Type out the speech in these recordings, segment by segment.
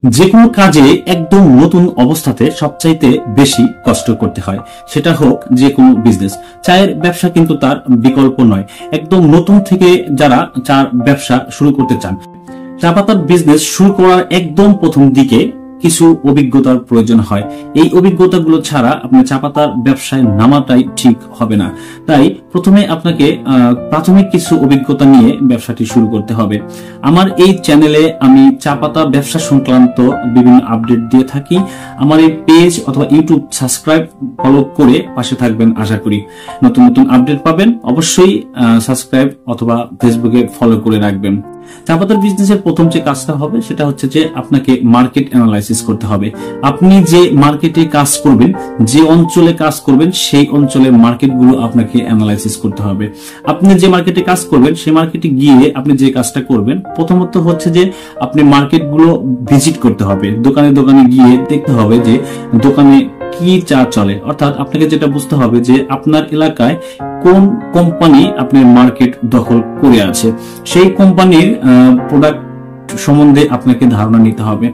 যে কোনো কাজে একদম নতুন অবস্থাতে সবচাইতে বেশি কষ্ট করতে হয়, সেটা হোক যে কোনো বিজনেস। চায়ের ব্যবসা কিন্তু তার বিকল্প নয়। একদম নতুন থেকে যারা চার ব্যবসা শুরু করতে চান, চা পাতার বিজনেস শুরু করার একদম প্রথম দিকে কিছু অভিজ্ঞতার প্রয়োজন হয়। এই অভিজ্ঞতাগুলো ছাড়া আপনার চা পাতার ব্যবসায় নামাটাই ঠিক হবে না। তাই প্রথমে আপনাকে প্রাথমিক কিছু অভিজ্ঞতা নিয়ে ব্যবসাটি শুরু করতে হবে। আমার এই চ্যানেলে আমি চা পাতা ব্যবসা সংক্রান্ত বিভিন্ন আপডেট দিয়ে থাকি। আমার এই পেজ অথবা ইউটিউব সাবস্ক্রাইব ফলো করে পাশে থাকবেন, আশা করি নতুন নতুন আপডেট পাবেন। অবশ্যই সাবস্ক্রাইব অথবা ফেসবুকে ফলো করে রাখবেন। চা পাতার বিজনেসের প্রথম যে কাজটা হবে সেটা হচ্ছে যে আপনাকে মার্কেট অ্যানালাইসিস করতে হবে। আপনি যে মার্কেটে কাজ করবেন, যে অঞ্চলে কাজ করবেন, সেই অঞ্চলের মার্কেটগুলো আপনাকে অ্যানালাইসিস করতে হবে। আপনি যে মার্কেটে কাজ করবেন সেই মার্কেটে গিয়ে আপনি যে কাজটা করবেন, প্রথমত হচ্ছে যে আপনি মার্কেটগুলো ভিজিট করতে হবে। দোকানে দোকানে গিয়ে দেখতে হবে যে দোকানে কি চা চলে। অর্থাৎ আপনাকে যেটা বুঝতে হবে যে আপনার এলাকায় কোন কোম্পানি আপনার মার্কেট দখল করে আছে, সেই কোম্পানির প্রোডাক্ট সম্বন্ধে আপনাকে ধারণা নিতে হবে।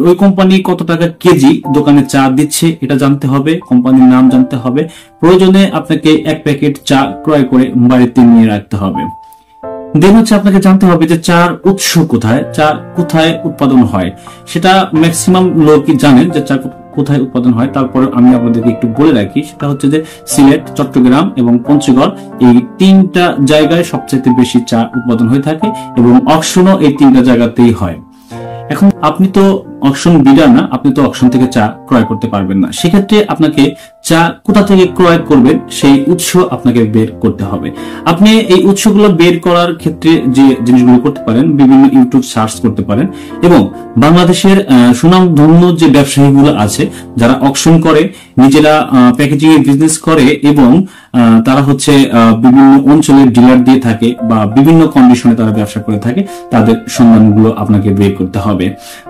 ওই কোম্পানি কত টাকা কেজি দোকানে চা দিচ্ছে এটা জানতে হবে, কোম্পানির নাম জানতে হবে। প্রয়োজনে আপনাকে এক প্যাকেট চা ক্রয় করে বাড়িতে নিয়ে রাখতে হবে। দেন হচ্ছে আপনাকে জানতে হবে যে চার উৎস কোথায়, চা কোথায় উৎপাদন হয়। সেটা ম্যাক্সিমাম লোকই জানেন যে চা কোথায় উৎপাদন হয়। তারপরে আমি আপনাদেরকে একটু বলে রাখি, সেটা হচ্ছে যে সিলেট, চট্টগ্রাম এবং পঞ্চগড়, এই তিনটা জায়গায় সবচেয়ে বেশি চা উৎপাদন হয়ে থাকে এবং অকশনও এই তিনটা জায়গাতেই হয়। এখন আপনি তো অকশন বিডার না, আপনি তো অকশন থেকে চা ক্রয় করতে পারবেন না। সেক্ষেত্রে আপনাকে চা কোথা থেকে ক্রয় করবেন সেই উৎস আপনাকে বের করতে হবে। আপনি এই উৎসগুলো বের করার ক্ষেত্রে যে জিনিসগুলো করতে পারেন, বিভিন্ন ইউটিউব সার্চ করতে পারেন এবং বাংলাদেশের সুনামধন্য যে ব্যবসায়ীগুলো আছে যারা অকশন করে, নিজেরা প্যাকেজিং এর বিজনেস করে এবং তারা হচ্ছে বিভিন্ন অঞ্চলের ডিলার দিয়ে থাকে বা বিভিন্ন কন্ডিশনে তারা ব্যবসা করে থাকে, তাদের সন্ধানগুলো আপনাকে বের করতে হবে।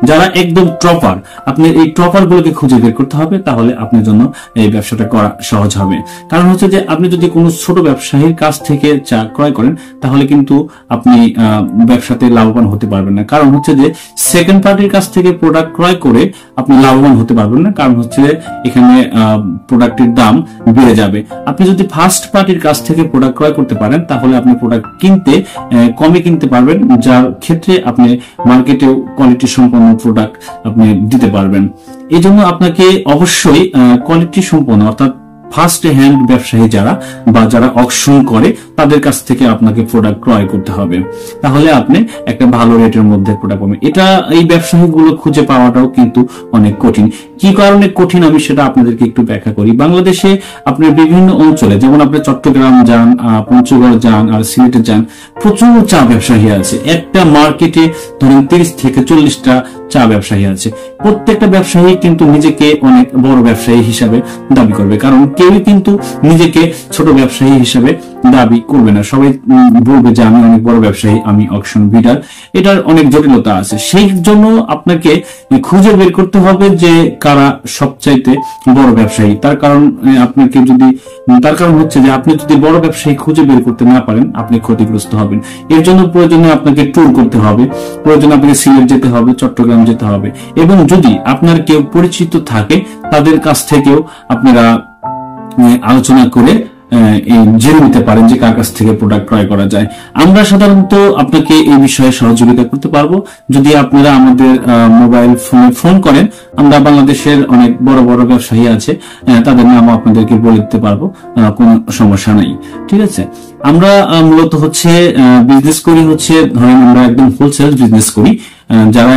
যারা একদম টপার, আপনি এই টপার গুলোকে খুঁজে বের করতে হবে, তাহলে আপনার জন্য এই ব্যবসাটা করা সহজ হবে। কারণ হচ্ছে যে আপনি যদি কোনো ছোট ব্যবসায়ীর কাছ থেকে চা ক্রয় করেন তাহলে কিন্তু আপনি ব্যবসাতে লাভবান হতে পারবেন না। কারণ হচ্ছে যে সেকেন্ড পার্টির কাছ থেকে প্রোডাক্ট ক্রয় করে আপনি লাভবান হতে পারবেন না। কারণ হচ্ছে এখানে প্রোডাক্টের দাম বেড়ে যাবে। আপনি যদি ফার্স্ট পার্টির কাছ থেকে প্রোডাক্ট ক্রয় করতে পারেন তাহলে আপনি প্রোডাক্ট কিনতে কমে কিনতে পারবেন, যার ক্ষেত্রে আপনি মার্কেটেও কোয়ালিটি সম্পন্ন প্রোডাক্ট আপনি দিতে পারবেন। এই জন্য আপনাকে অবশ্যই কোয়ালিটি সম্পন্ন অর্থাৎ ফার্স্ট হ্যান্ড ব্যবসায়ী যারা বা যারা অকশন করে তাদের কাছ থেকে আপনাকে প্রোডাক্ট ক্রয় করতে হবে, তাহলে আপনি একটা ভালো রেটের মধ্যে প্রোডাক্ট পাবেন। এই ব্যবসায়ীগুলো খুঁজে পাওয়াটাও কিন্তু অনেক কঠিন। কি কারণে কঠিন আমি সেটা আপনাদেরকে একটু ব্যাখ্যা করি। বাংলাদেশে আপনার বিভিন্ন অঞ্চলে, যেমন আপনি চট্টগ্রাম যান, পঞ্চগড় যান আর সিলেটে যান, প্রচুর চা ব্যবসায়ী আছে। একটা মার্কেটে ধরেন 30 থেকে 40টা চা ব্যবসায়ী আছে। প্রত্যেকটা ব্যবসায়ী কিন্তু নিজেকে অনেক বড় ব্যবসায়ী হিসাবে দাবি করবে, কারণ কেউই কিন্তু নিজেকে ছোট ব্যবসায়ী হিসাবে দাবি করবে না। সবাই বলবে যে আমি অনেক বড় ব্যবসায়ী, আমি অকশন বিডার। এটার অনেক জটিলতা আছে। সেই জন্য আপনাকে খুঁজে বের করতে হবে যে কারা সবচাইতে বড় ব্যবসায়ী। তার কারণ হচ্ছে যে আপনি যদি বড় ব্যবসায়ী খুঁজে বের করতে না পারেন আপনি ক্ষতিগ্রস্ত হবেন। এর জন্য প্রয়োজনে আপনাকে ট্যুর করতে হবে, প্রয়োজনে আপনাকে সিলেট যেতে হবে, চট্টগ্রাম যেতে হবে এবং যদি আপনার কেউ পরিচিত থাকে তাদের কাছ থেকেও আপনারা আলোচনা করে জেনে নিতে পারেন যে কার কাছ থেকে প্রোডাক্ট ক্রয় করা যায়। আমরা সাধারণত আপনাকে এই বিষয়ে সহযোগিতা করতে পারবো যদি আপনারা আমাদের মোবাইল ফোনে ফোন করেন। আমরা বাংলাদেশের অনেক বড় বড় ব্যবসায়ী আছে, তাদের নাম আপনাদেরকে বলে দিতে পারবো, কোনো সমস্যা নাই। ঠিক আছে, আমরা মূলত হচ্ছে বিজনেস করি হচ্ছে, ধরেন আমরা একদম হোলসেল বিজনেস করি। যারা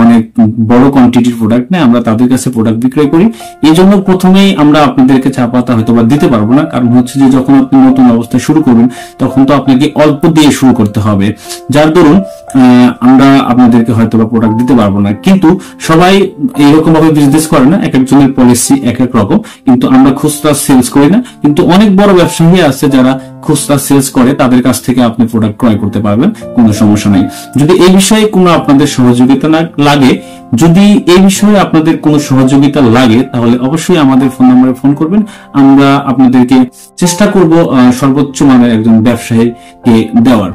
অনেক বড় কোয়ান্টিটির প্রোডাক্ট নেয় আমরা তাদের কাছে প্রোডাক্ট বিক্রয় করি। এই জন্য প্রথমেই আমরা আপনাদেরকে চা পাতা হয়তো বা দিতে পারবো না, কারণ হচ্ছে যে যখন আপনি নতুন অবস্থায় শুরু করবেন তখন তো আপনাকে অল্প দিয়ে শুরু করতে হবে, যার দরুন আমরা আপনাদেরকে হয়তো বা প্রোডাক্ট দিতে পারবো না। কিন্তু সবাই এইরকম ভাবে বিজনেস করে না, এক একজনের পলিসি এক এক রকম। কিন্তু আমরা খুচরা সেলস করি না, কিন্তু অনেক বড় ব্যবসায়ী আছে যারা খুচরা সেলস করে, তাদের কাছ থেকে আপনি প্রোডাক্ট ক্রয় করতে পারবেন, কোনো সমস্যা নাই। যদি এই বিষয়ে কোনো আপনাদের সহযোগিতা লাগে, তাহলে অবশ্যই আমাদের ফোন নম্বরে ফোন করবেন। আমরা আপনাদেরকে চেষ্টা করব সর্বোচ্চ মানের একজন ব্যবসায়ীকে দেওয়ার।